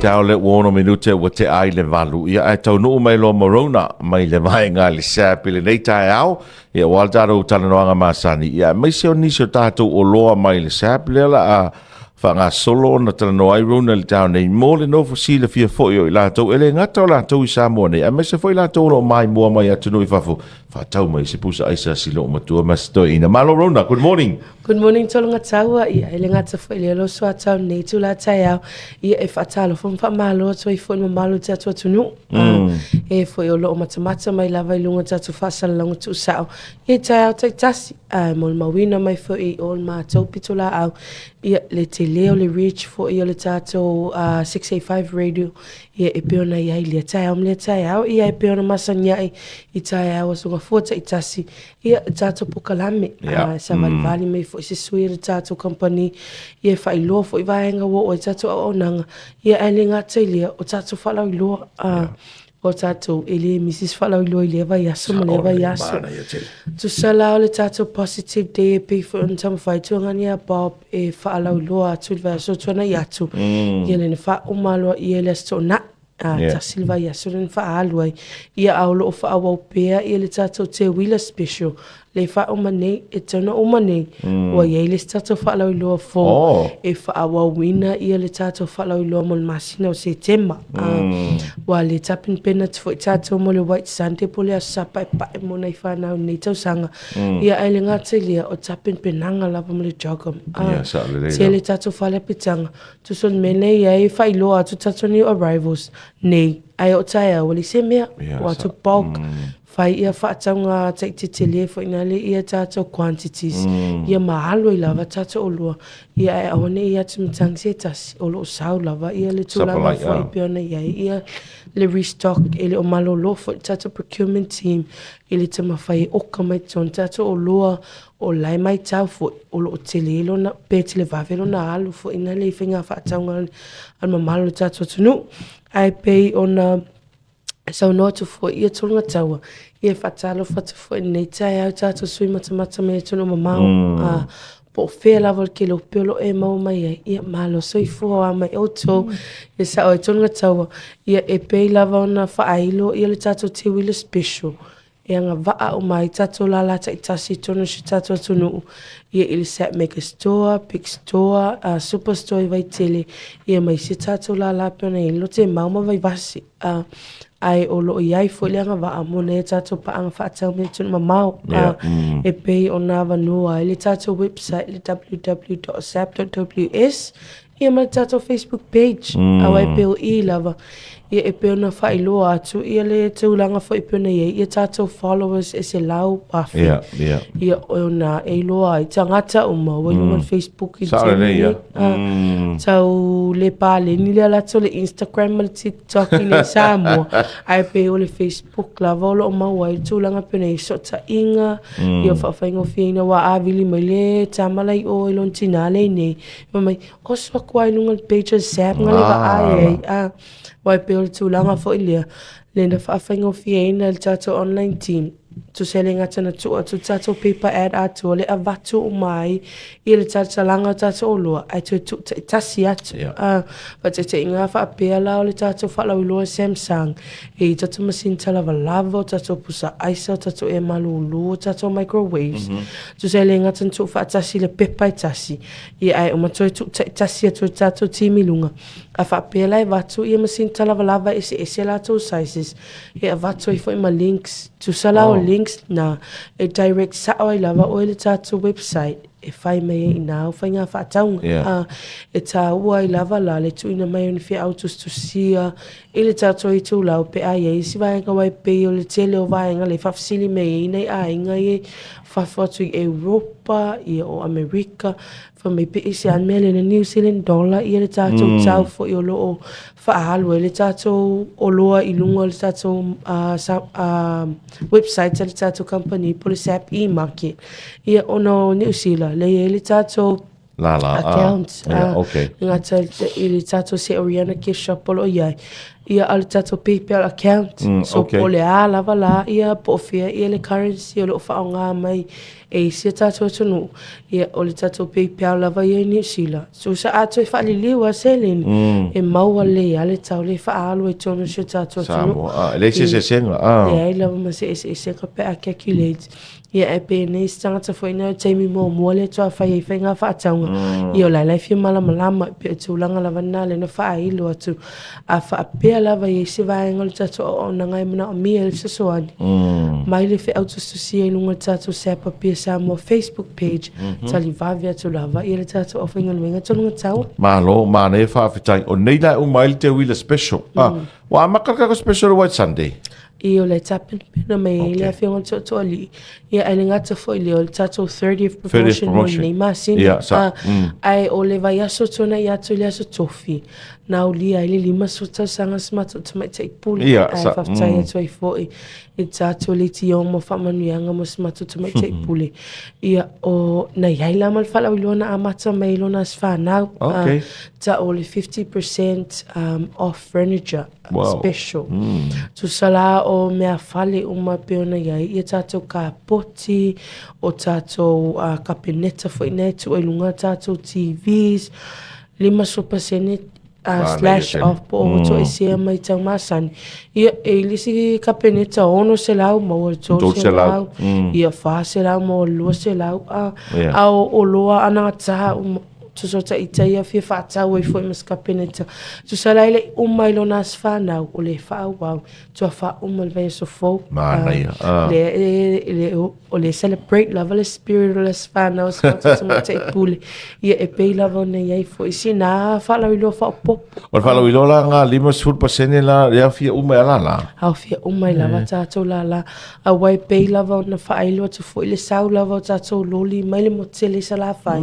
tau le wono minute wa te ai le valu. Ia ai tau nuu mai lo morona mai le vai ngā le SAB le nei tae au. Ia waltaro Talanoaga masani. Ia mai seo nisio tātou o loa mai le SAB le la a whanga solo na Talanoai rona le tau nei. Mō le no fosile fia foi o i lātou. Ele ngata o lātou i Samoa nei. A mai se foi lātou lo mai mua mai atunu i whafu. Whatau mai se pusa aisa silo matua masitoi ina. Malo Rona, good morning. Good morning tolonga taua ia ele ngata foi le lo so atau nei tu la tai au ia e fatalo fo fa malo so I fo no malo tatu tunu e foi o lo matamata mai lava ilunga tatu fa salonga tu sao e tai au tai tasi mol mawina mai fo I all ma tau pitula au ia le te leo le reach fo ia le tatu 685 radio ia e peona ia le tai au ia e peona masanya I tai au so fota I tasi ia tatu pokalame sa vali mai fo se suira tatu company ia fa ilo fo I vaenga wo o tatu o nanga ia elinga telia o tatu fala ilo o tatu ele Mrs fala ilo ile va yaso mo le va yaso tu sala o tatu positive day pe fo ntam fa tu ngania bob e fala ilo atu va so tona yatu ia le fa o malo ia le sto na ta silva yaso len fa alwai ia aulo o fa au pea ia le tatu te wila special le fa o mane e tona o mane wa ye le tatu fa la lo fo e fa wa wina ia le tatu fa la lo mo masina o se tema wa le tapin penat fo tatu mo le white sante pole sapa pa mo nei fa na nei tau sanga ia ele ngate le o tapin penanga la mo le jogam se le tatu fa le pitanga tu son mele ia e fa lo atu tatu ni arrivals nei ai o taia o le se mea wa tu bulk fai ia whaatanga te telefo ina le ia tātou quantities. Ia mahalo I lava tātou olua. Ia e awane ia tumitang se tasi o loo sau lava. Ia le tūlanga fai peona ia. Ia le restock ele o malo lo fo tātou procurement team. Ele te mawhai oka mai ton tātou olua o lai mai tau fo o loo telelo na pe tele vavelo na alu fo ina le whinga whaatanga al mamalo tātou tunu. Ai pei ona so no to for ia tolunga taua ia fatalo fatu for nei tai au tatu sui matamata me tunu mamau po fe lava ke lo pelo e mau mai ia malo soi fo a mai auto ia sa o tolunga taua ia e pe lava ona fa ailo ia le tatu te wila special ia nga va o mai tatu la la tai tasi tonu si tatu tunu ia il set make a store big store superstore vai tele ia mai si tatu la la pena I lo te mau vai vasi ai o lo iai fo le nga va amone tatu pa ang fa tau me tunu mamau e pe ona va no le tatu website le www.sap.ws ia ma tatu Facebook page ai pe o I lava ia e pe ona fa ilo atu ia le tūlanga fo I pena ia tatu followers e se lau pafi ia ona e loa I tangata uma wai on Facebook I tene tau le pale ni le alato le Instagram le TikTok I le Samoa ai pe o le Facebook la volo o mawai tūlanga pena I sota inga ia whawhaingo whina wa avili mai le tamalai o ilon tinale nei mai oswa kuai nunga pages SAB ngale wa ai wai pe o le tūlanga fo ilia le na whawhaingo whina le tato online team tu sele ngata na tu tato paper ad atu le avatu o mai I le tato langa tato o loa ai tu tasi atu but te inga wha apea lao le tato whala o loa Samsung e tato masin talava lava tato pusa aisa tato e malu loa tato microwaves tu sele ngata tu wha tasi le pepa tasi I ai o matoi tu tasi atu tato timilunga a wha apea lai vatu I masin talava lava ese lato sizes e a vatu I fo ima links tu salao links na e direct sa o lava o le tatu website e fai mai ina o fai nga whaataunga e tā ua I lava la le tu ina mai unifi autos tu sia e le tatu I tu lau pe ai e si vaenga wai pe o le tele o vaenga le whafsili mei ina I ainga e whawhatu I Europa I o Amerika fa me pe isi an mele na New Zealand dollar I le tatu tau fo I o loo whaahalu e le tatu o loa I lunga le tatu website le tatu company po le SAP e-market ia ono New Zealand le tatu la account okay ngata I le tatu se oriana ke shop lo iai ia ale tatou PayPal account. So okay. po le a lava la ia po fia ia le currency o lo whaonga mai e sia tatou tonu. Ia o le tatou PayPal lava ia New Zealand. So sa ato e whaaliliwa seleni e maua le ale tau le whaalo e tonu sia tatou tonu. Samoa, le se senga. Ia i lava ma se ka pe a calculate. Ia e pe nei stangata foi na taimi mo le toa whai e whainga whaataunga. Ia o lai fia malama pe e tūlanga lava nā le na whaailu atu. A whaapea lava i se vaenga le tatou o na ngai mana o mia le sasoani. Mai le whi autosusia i lunga tatou sepa pia SAMOA Facebook page. Tali vavi atu lava i le tatou o whainga luenga tolunga tau. Malo, mane whaafitai. O nei lai umaili te wila special. Wa makaraka special White Sunday. I o le tapin pena mai le a whionga to ali. Ia ai le ngata foi le o le tatou 30th promotion o nei masini. Ai o le vai aso tona i atu le aso tofi. Na o li ai le lima so tau sanga smata to mai te puli. Ai whaftai atu ai foi. I tatou le ti o mo whamanuianga mo smata to mai te puli. Ia o na iai la mal whala wilona a mata mai lona as whanau. Ta o le 50% off furniture special. Tu sala o mea whale o ma peona iai. Ia tatou ka poti o tatou kapeneta foi nei tu e lunga tatou TVs. 5% slash off po o to e sia mai tau masani. Ia e lisi kapeneta ono se lau ma o to se lau. Ia wha se lau ma o lua se lau. Au o loa ananga taha tu so ta itaia fia whaatau e foi mas kapeneta. Tu sa laile umai lo nas whanau o le whaau tu a wha umal vei so fau. O le celebrate lava le spirit o le whanau skata tu ma te pule. Ia e pei lava ne iai foi si na whalau ilo wha pop. O whalau ilo la ngā 5% la rea fia umai ala la. Au fia umai lava tātou la. A wai pei lava o na whaailoa tu foi le sau lava o tātou loli mai le motele sa la whai.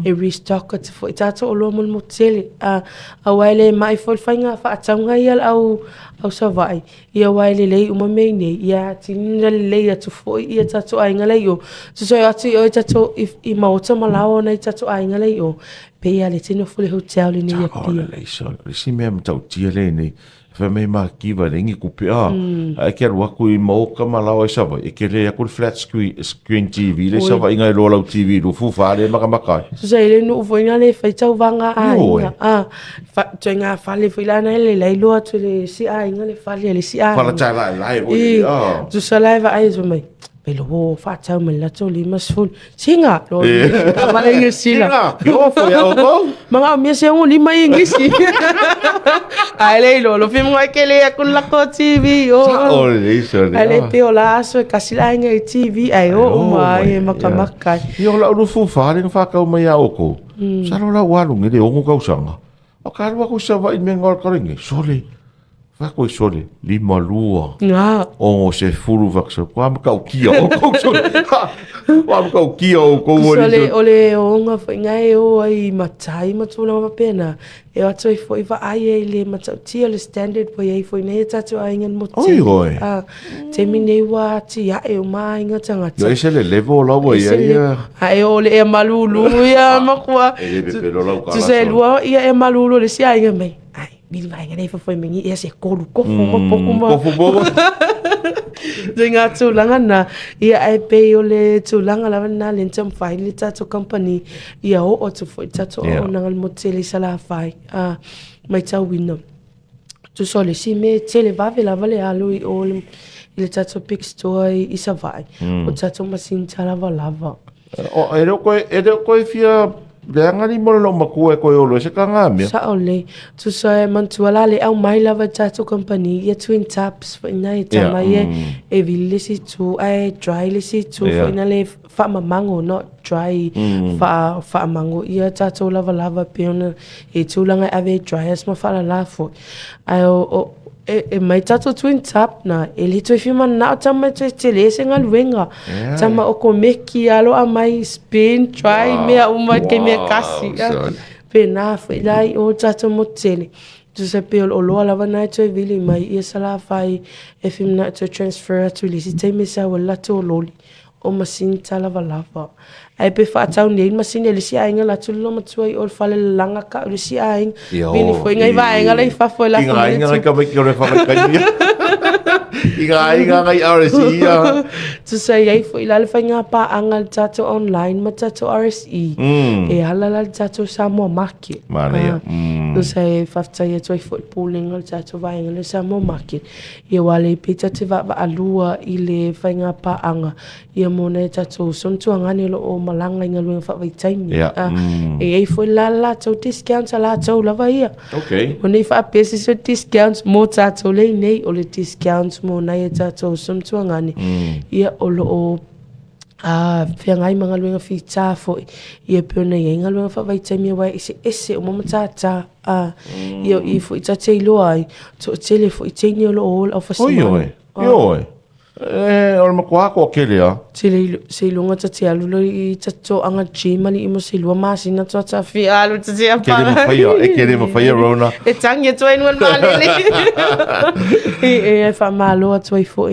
E restock te foi tatou o loa mo tele a waile mai foi fainga fa ataunga ia au savai ia waile lei uma mei nei ia tinina lei atu foi ia tatou ainga lei o so atu o tatou I maota malao nei tatou ainga lei o pe ia le tino fule hotel ni ia pia lei so si me tau tia le nei fa me ma kiva ringi kupe ai ke waku I mo kama lao e sava e ke le akul flat screen TV le sava inga I roll TV do fu fa le maka so ele no voina le fa tau vanga fa tenga fa le fila na le lo atu le si inga le fa le si fa la lai tu sala va ai so mai pelo ho fa tau me la to li mas full singa lo ma le sila yo fo ya o mga mi se un lima ingisi ai le lo film wa ke le akul la ko TV o ale pe o la so kasila nga TV ai o mai makamaka yo la ru fu fa le fa ka mai o ko sa lo la wa lu ngi o ko sanga o ka ru ko sa va I me ngor ka ringi sole fa ko sole li malua o se furu vaksa ko am ka kia o ko sole o am ka kia o ko sole ole o nga fa ngai o ai matai matuna ma pena e atu foi va ai le matautia le standard po ai foi nei tatu ai ngan moti te mine wa ti ya e mai nga tanga yo ese le level lo bo ia ai ole e malulu ia makua tu se lua ia e malulu le si ai mai ai Bili vai ngai fa foi mengi ia se kolu ko mo Denga tu langa na ia ai pe o le tu langa la na le tam fai le tato company ia o tu foi tato o na ngal moteli sala fai mai tau wino tu sole si me tele vave la vale alu o le tato big store I sa vai o tato masin tala lava o ere ko fia le ngani mo lo maku e ko lo se ka ngami sa ole tu sa mantuala le au mai lava tato company ia twin taps for nai tama e vilisi tu ai dry lisi tu finally fa mamango not dry fa mango ia tato lava peona e tulanga ave dry as ma fala la fo ai o e mai tato twin tap na ele to fima na tama te lese ngal wenga tama o ko meki alo a mai spin try me uma ke me kasi pe na foi lai o tato motele tu se pe o lo lava na to vili mai ia sala fai e fim na to transfer to lisi te me sa wala to loli o masini lava. Ai pe whaatau nei masini e lisi ainga la tulu matua i o whale langa ka o lisi ainga. Bili fo ingai vaenga lai whafo la fo. Inga ainga lai ka meki o re whakakai. Inga ngai RSE. Tu sai ai fo ilale whainga pa anga tato online ma tato RSE. E halala tato Samoa market. Mana ia. Tu sai whaftai e toi fo i pooling tato vaenga le Samoa market. Ia wale pita te wa alua i le whainga pa anga. Ia mona e tato sontua ngani lo o malanga inga luenga whawaitain. E ei fo la tau discounts a la tau lava ia. Okay. Mona i whaapesi so discounts mo tato lei nei o le discounts mo nai e tato sontua ngani. Ia o lo o whia ngai mga luenga whita fo ia peona ia inga luenga whawaitai mea wai ese o mama tata ia i fo i tate iloa ai to tele fo i teini o lo o au whasimani. Oi. Ora makuako kele a. Se ilunga tate alu i tato anga jimani imo se ilua masina toa ta whia alu tate apara. Kele mawhaia Rona. E tangi e toa inuan malele. E wha malo a toa i fo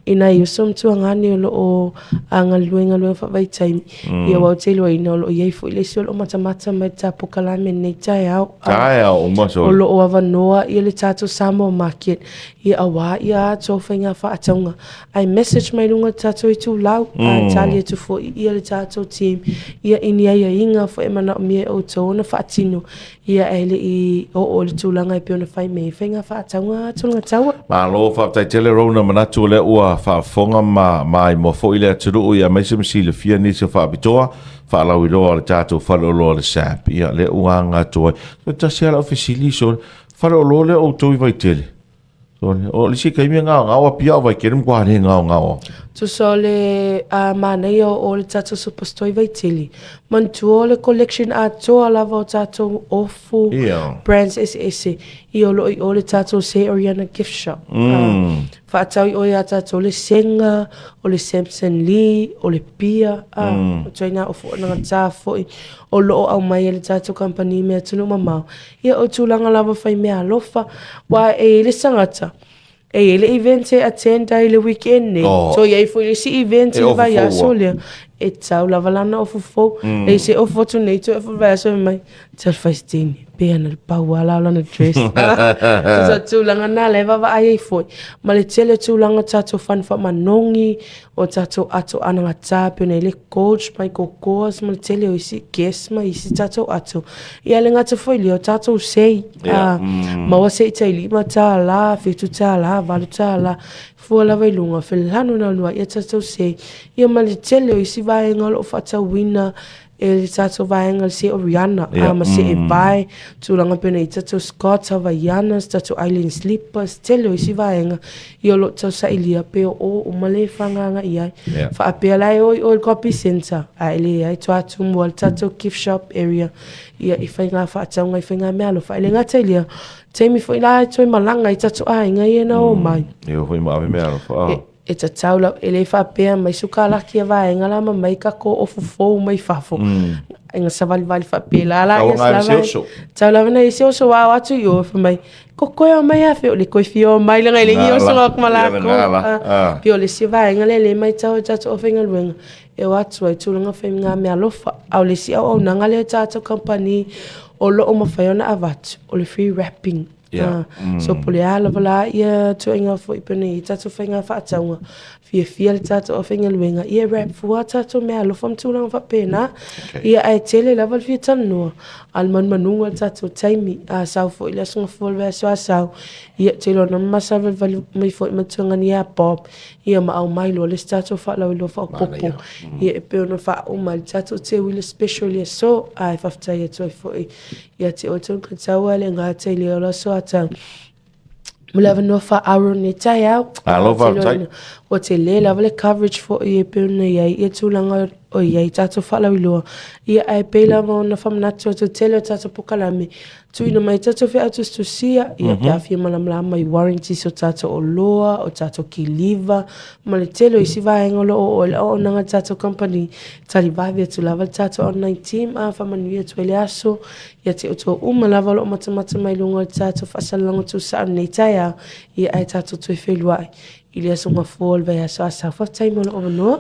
ina i usom tua ngani o lo o anga luenga whawaitai. Ia wau te ilua ina o lo iei fo i lesi o lo matamata mai ta pokalame nei tae au. Tae au, o maso. O lo o awanoa i le tato Samoa market. Ia awa ia ato whainga whaataunga. Ai message mai lunga tato i tu lau. Tali tu fo ia le tato team. Ia ini ia inga fo e mana o mie o tōna whaatino. Ia ele i o le tūlanga i peona whai mei. Whainga whaataunga tūlanga taua. Malo whaatai tele Rona manatu le ua whaafonga mai mo fo i le aturu ia maise msi le fia nisi o whaapitoa. Whaalau i loa le tato whalo loa le SAB. Ia le ua ngā toa. So tasi ala ofisili so whalo loa le o tōi vai tele. O lisi kaimia ngā APIA vai kerem kwa hane ngā. Tu so le manei o le tato superstore vai tili. Mantua le collection a toa lava o tato ofu brands SSAB. I o le tato se Oriana gift shop. Whaatau i o ia tato le Senga, o le Samson Lee, o le Pia. O toina ofu o nga tafo i. O loo au mai le tato company mea tunu mamau. Ia o tūlanga lava whai mea alofa. Wa e le sangata. E le event e attend ai le weekend ne. So iei fo le si event e vai aso lea. E tau lava lana o fufo. E se o foto nei to e fo vai aso mai. Tal faistini. Pea na le pau ala lana dress. Sa tūlanga nā leva wa ai e foi. Ma le tele tūlanga tato whanwha manongi. O tato ato ananga tāpio nei le coach mai kokoas. Ma le tele o isi guest mai isi tato ato. Ia le ngata foi leo tato sei. Ma wa sei tai lima tā la, fitu tā la, valu tā la. Fua lava i lunga, whelano na lua, ia tato sei. Ia ma le tele o isi vaenga lo whata wina. E le tato vaenga se Oriana. Ma se e vai. Tūlanga pena i tato Scott, Havaianas, tato Island Slippers. Tele o isi vaenga. I o lo tau sa ilia peo o male whanganga i ai. Wha apea lai o i copy center. A ele ai toa tumua le tato gift shop area. Ia i whainga whaataunga i whainga mea lo. Wha ele ngata ilia. Teimi fo i lai toi malanga i tato ainga i ena o mai. Ia fo i maawe mea lo. E ta taula ele whapea mai suka laki a vaenga la mai kako o fufou mai fafo. Inga savali vali whapea la la. Taula wana i se oso wā watu i o mai. Ko koe o mai a feo le koe fio mai langa i lengi oso ngak malako. Pio le si vaenga le mai tau tato o whenga luenga. E watu ai tūlanga whenga mea lofa. Au le si au nanga le tato company o lo o mawhaiona a watu. O le free wrapping. So pole ala wala ia tu inga fo ipene i tato whainga whaataunga. Fia le tato o whainga luenga. Ia rap fua tato mea alofa mtūlanga whapena. Ia ai tele level fia tanua. Alman manunga tato taimi. A sau fo ila sunga folwe so a sau. Ia telo na masavel vali mai fo imatunga ni a Bob. Ia ma au mailo le tato whaalau ilo wha popo. Ia e peo na wha o mai tato te wila special ia so. Ai whaftai e toi fo i. Ia te o tunga taua le ngā te leo la so ata. Mulava no fa aro ne tai au. Alofa tai. O te le lava le coverage fo i e peuna iai. Ia tūlanga o iai tato whalau iloa. Ia ai peila mo na whamnatu o te tele o tato pokalame. Tuina mai tato whea atu stusia. Ia pia fia malamlama i warranty so tato o loa, o tato ki liva. Ma le tele o isi vaenga lo o le o nanga tato company. Tali vavi atu lava tato online team. A whamanui atu ele aso. Ia te o tō lava lo o matamata mai lunga o tato whasalango tu saan nei tai au. Ia ai tato tui wheluai. Ili aso ngā fōl vai aso asa whaftai mo o manoa.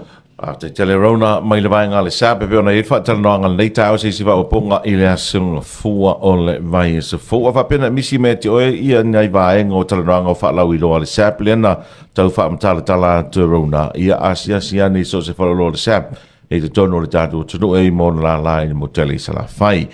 Te telerona mai le vai ngā le sape pe ona e wha talanoanga nei tau se siwa o ponga i le asunga fua o le vai se fua. Wha pena misi me te oe ia nei vaenga o talanoanga o wha lau i loa le sape lena tau wha amtala tala telerona ia asia ni so se wha loa le sape e te tono le tātou tunu e mo na la lai mo tele sa la fai.